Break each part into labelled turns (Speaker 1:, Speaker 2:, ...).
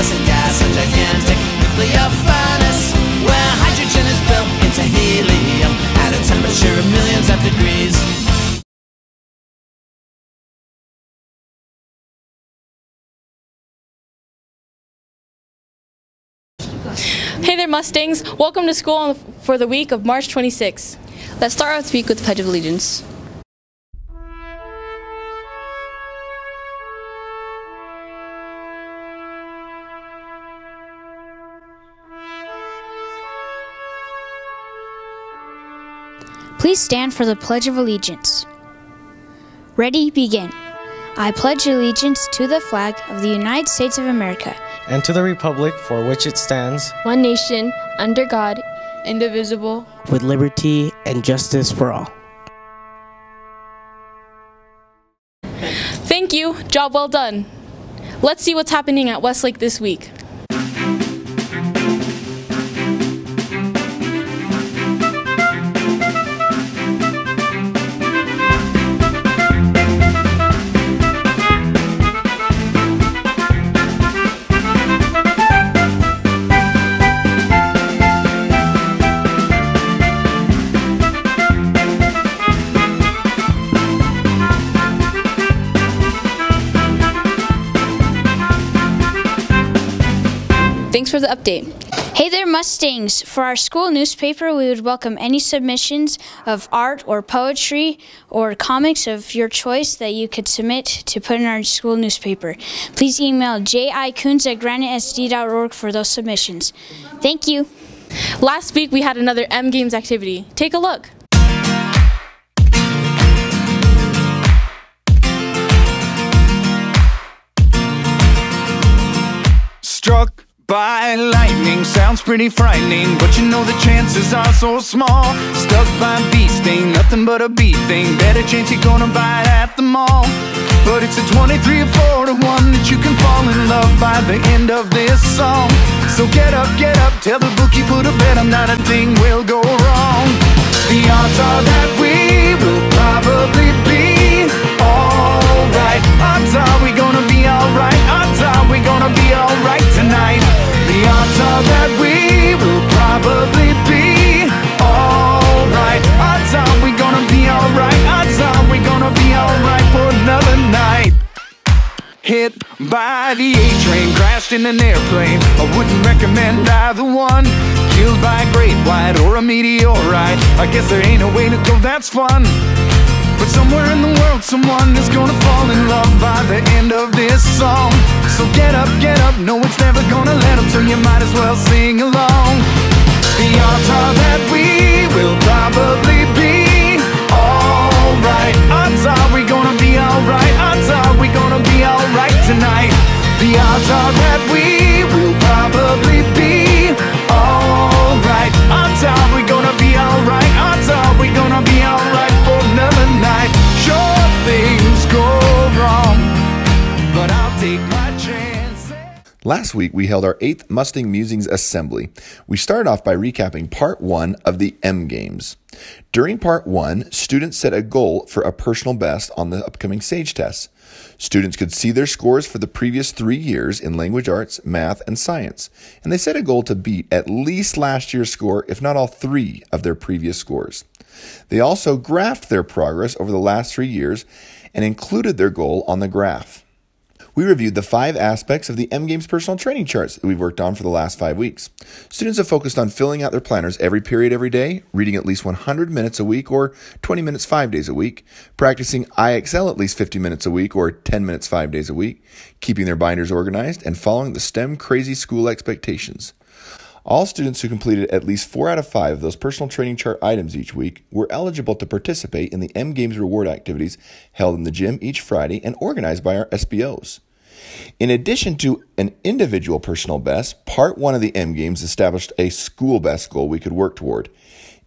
Speaker 1: and gas, a gigantic nuclear furnace where hydrogen is built into helium at a temperature of millions of degrees.
Speaker 2: Hey there, Mustangs. Welcome to school for the week of March 26th.
Speaker 3: Let's start our week with the Pledge of Allegiance.
Speaker 4: Please stand for the Pledge of Allegiance. Ready, begin. I pledge allegiance to the flag of the United States of America
Speaker 5: and to the republic for which it stands,
Speaker 2: one nation, under God, indivisible,
Speaker 6: with liberty and justice for all.
Speaker 2: Thank you. Job well done. Let's see what's happening at Westlake this week.
Speaker 3: Thanks for the update.
Speaker 4: Hey there, Mustangs. For our school newspaper, we would welcome any submissions of art or poetry or comics of your choice that you could submit to put in our school newspaper. Please email jicoons@granitesd.org for those submissions. Thank you.
Speaker 2: Last week we had another M Games activity. Take a look.
Speaker 7: Struck by lightning sounds pretty frightening, but you know the chances are so small. Stuck by a bee sting, nothing but a bee thing. Better chance you're gonna bite at the mall. But it's a 23 or 4 to 1 that you can fall in love by the end of this song. So get up, tell the bookie put a bet on not a thing will go wrong. The odds are that we will probably be alright. Odds are we gonna be alright. Odds are we gonna be alright tonight. The odds are that we will probably be alright. Odds are we gonna be alright. Odds are we gonna be alright for another night. Hit by the A train, crashed in an airplane. I wouldn't recommend either one. Killed by a great white or a meteorite. I guess there ain't a way to go that's fun. But somewhere in the world someone is gonna fall in love by the end of this song. So get up, no it's never gonna let up, so you might as well sing along. The odds are that we will probably be alright. Odds are we gonna be alright. Odds are we gonna be alright tonight. The odds are that we will probably be alright. Odds are we gonna be alright. Odds are we gonna be alright for another night. Sure, things go wrong, but I'll take my chance.
Speaker 8: Last week, we held our 8th Mustang Musings Assembly. We started off by recapping Part 1 of the M Games. During Part 1, students set a goal for a personal best on the upcoming SAGE tests. Students could see their scores for the previous 3 years in language arts, math, and science, and they set a goal to beat at least last year's score, if not all 3 of their previous scores. They also graphed their progress over the last 3 years and included their goal on the graph. We reviewed the 5 aspects of the M Games personal training charts that we've worked on for the last 5 weeks. Students have focused on filling out their planners every period every day, reading at least 100 minutes a week or 20 minutes 5 days a week, practicing IXL at least 50 minutes a week or 10 minutes 5 days a week, keeping their binders organized, and following the STEM crazy school expectations. All students who completed at least 4 out of 5 of those personal training chart items each week were eligible to participate in the M Games reward activities held in the gym each Friday and organized by our SBOs. In addition to an individual personal best, Part 1 of the M Games established a school best goal we could work toward.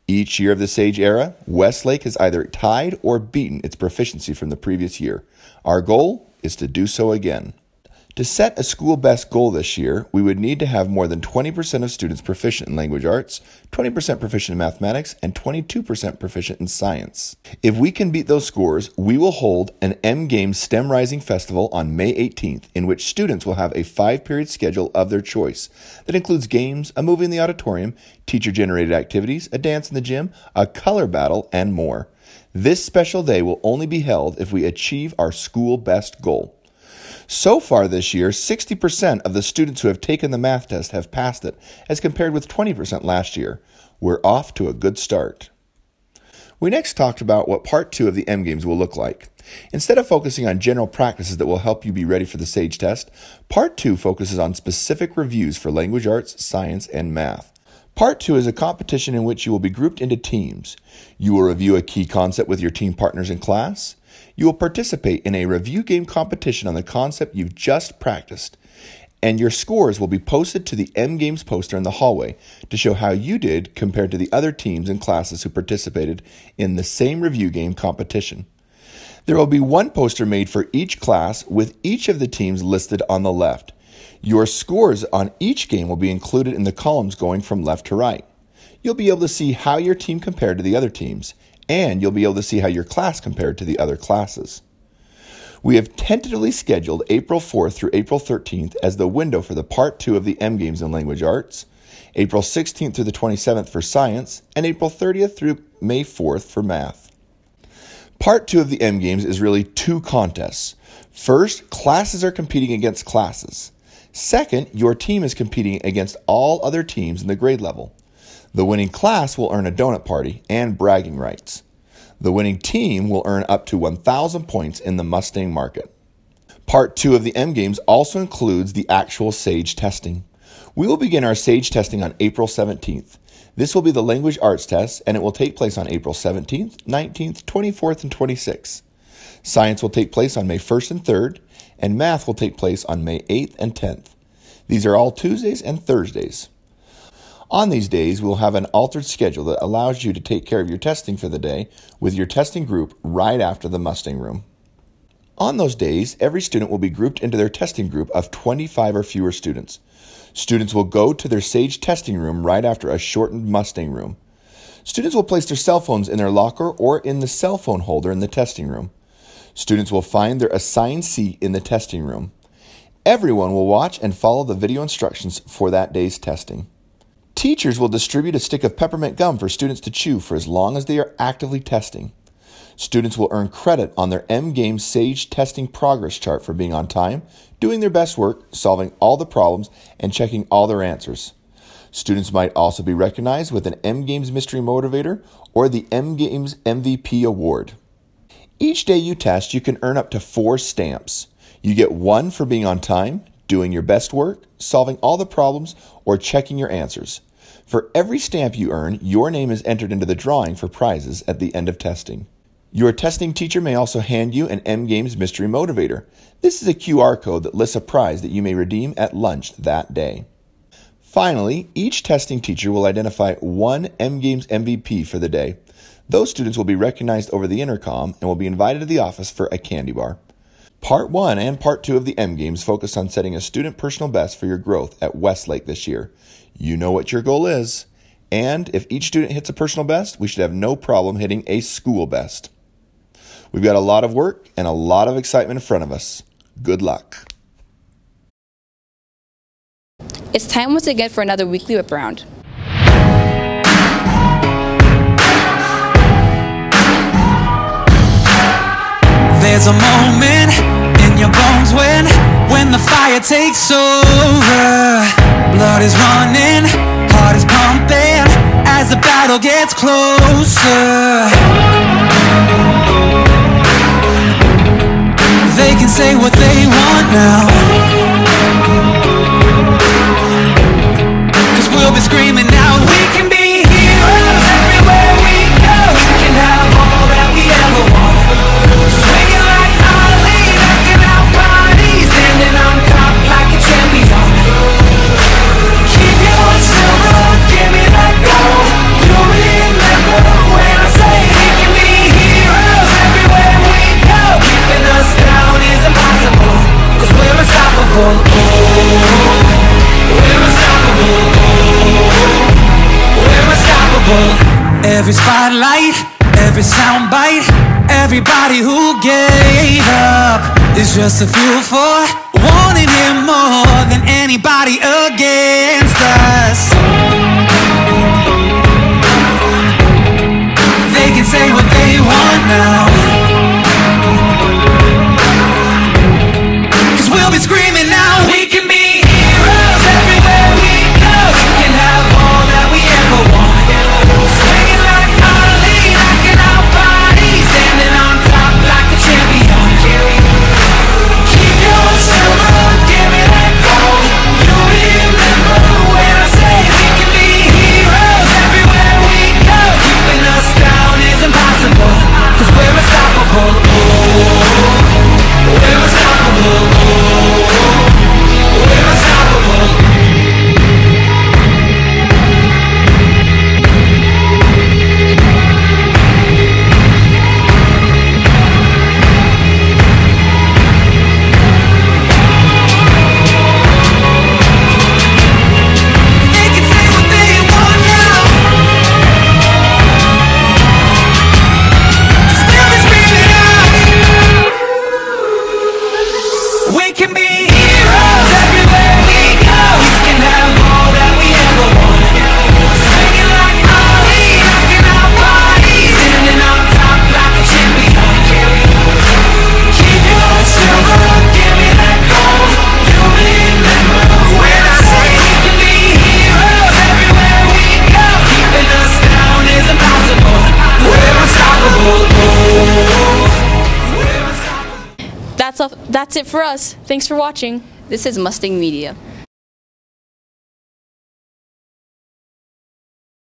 Speaker 8: Each year of the SAGE era, Westlake has either tied or beaten its proficiency from the previous year. Our goal is to do so again. To set a school best goal this year, we would need to have more than 20% of students proficient in language arts, 20% proficient in mathematics, and 22% proficient in science. If we can beat those scores, we will hold an M Games STEM Rising Festival on May 18th, in which students will have a 5-period schedule of their choice that includes games, a movie in the auditorium, teacher-generated activities, a dance in the gym, a color battle, and more. This special day will only be held if we achieve our school best goal. So far this year, 60% of the students who have taken the math test have passed it, as compared with 20% last year. We're off to a good start. We next talked about what Part 2 of the M Games will look like. Instead of focusing on general practices that will help you be ready for the SAGE test, Part 2 focuses on specific reviews for language arts, science, and math. Part 2 is a competition in which you will be grouped into teams. You will review a key concept with your team partners in class. You will participate in a review game competition on the concept you've just practiced, and your scores will be posted to the M Games poster in the hallway to show how you did compared to the other teams and classes who participated in the same review game competition. There will be one poster made for each class with each of the teams listed on the left. Your scores on each game will be included in the columns going from left to right. You'll be able to see how your team compared to the other teams, and you'll be able to see how your class compared to the other classes. We have tentatively scheduled April 4th through April 13th as the window for the Part 2 of the M Games in Language Arts, April 16th through the 27th for Science, and April 30th through May 4th for Math. Part 2 of the M Games is really 2 contests. First, classes are competing against classes. Second, your team is competing against all other teams in the grade level. The winning class will earn a donut party and bragging rights. The winning team will earn up to 1,000 points in the Mustang market. Part 2 of the M Games also includes the actual SAGE testing. We will begin our SAGE testing on April 17th. This will be the language arts test, and it will take place on April 17th, 19th, 24th, and 26th. Science will take place on May 1st and 3rd, and math will take place on May 8th and 10th. These are all Tuesdays and Thursdays. On these days, we'll have an altered schedule that allows you to take care of your testing for the day with your testing group right after the Mustang room. On those days, every student will be grouped into their testing group of 25 or fewer students. Students will go to their SAGE testing room right after a shortened Mustang room. Students will place their cell phones in their locker or in the cell phone holder in the testing room. Students will find their assigned seat in the testing room. Everyone will watch and follow the video instructions for that day's testing. Teachers will distribute a stick of peppermint gum for students to chew for as long as they are actively testing. Students will earn credit on their M Games SAGE testing progress chart for being on time, doing their best work, solving all the problems, and checking all their answers. Students might also be recognized with an M Games Mystery Motivator or the M Games MVP Award. Each day you test, you can earn up to 4 stamps. You get 1 for being on time, doing your best work, solving all the problems, or checking your answers. For every stamp you earn, your name is entered into the drawing for prizes at the end of testing. Your testing teacher may also hand you an M Games Mystery Motivator. This is a QR code that lists a prize that you may redeem at lunch that day. Finally, each testing teacher will identify 1 M Games MVP for the day. Those students will be recognized over the intercom and will be invited to the office for a candy bar. Part 1 and Part 2 of the M Games focus on setting a student personal best for your growth at Westlake this year. You know what your goal is. And if each student hits a personal best, we should have no problem hitting a school best. We've got a lot of work and a lot of excitement in front of us. Good luck.
Speaker 3: It's time once again for another weekly whip around.
Speaker 1: There's a moment in your bones when the fire takes over. Blood is running, heart is pumping as the battle gets closer. They can say what they want now, 'cause we'll be screaming out, we can be heroes everywhere we go. We can have all that we ever want. Swinging like Ali, knocking out bodies, standing on top like a champion. Keep your silver, give me that gold. You'll remember when I say we can be heroes everywhere we go. Keeping us down is impossible, 'cause we're unstoppable. Every spotlight, every soundbite, everybody who gave up is just a fuel for wanting him more than anybody against us. They can say what they want now, 'cause we'll be screaming now. We can be heroes everywhere we go. We can have all that we ever want. Swinging like Ali, knocking out bodies, standing on top like a champion. Keep your silver, give me that gold. You remember when I say we can be heroes everywhere we go. Keeping us down is impossible, 'cause we're unstoppable. Oh, we're unstoppable. Oh, we're unstoppable. They can say what they want now, 'cause we'll be screaming out. We can be heroes everywhere we go. We can have all that we ever want. Swinging like Ali, knocking out bodies, standing on top like a champion. Keep your silver, give me that gold. You remember when I say we can be heroes everywhere we go. Keeping us down is impossible. We're unstoppable. Oh, we're unstoppable.
Speaker 2: That's it for us. Thanks for watching.
Speaker 3: This is Mustang Media.